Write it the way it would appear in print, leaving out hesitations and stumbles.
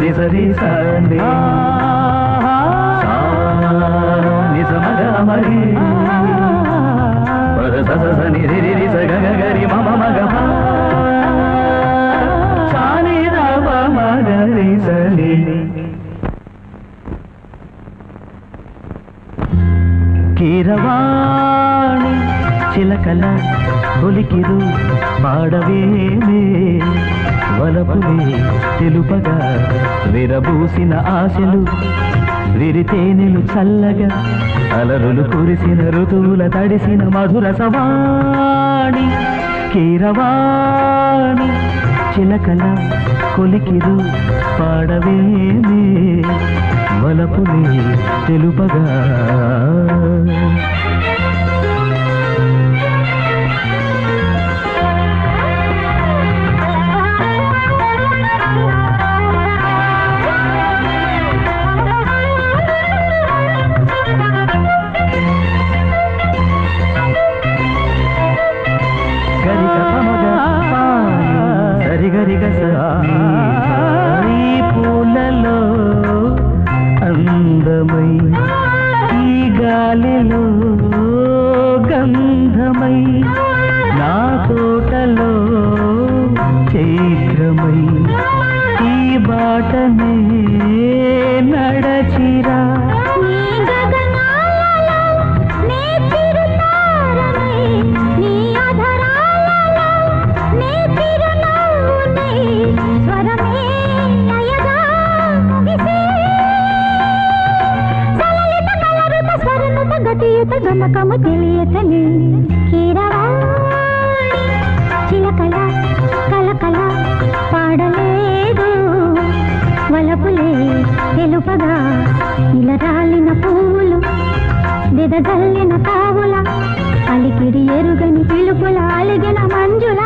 నిసరి సాని నిసమగమరి సని రి సగగరి మమ మగ సాని రమ మగరి సని కీరవాణి చిలకల కొలికిరు పాడవేమే వలపులే తెలుపగా విరబూసిన ఆశలు విరితేనెలు చల్లగా అలరులు కురిసిన ఋతువుల తడిసిన మధుర సవాణి కీరవాణి చిలకల కొలికిరు పాడవేమే వలపులే తెలుపగా ఈ పూలలో అందమై ఈ గాలిలో గంధమై నా తోటలో చైత్రమై ఈ బాటనే నడచిరా గమకము తెలియతని కీరవాణి చిలకల కలకల పాడలేదు వలపులే తెలుపగా ఇలరాలిన పువ్వులు దిదజల్లిన తావుల అలికిడి ఎరుగని పిలుపుల అలిగిన మంజుల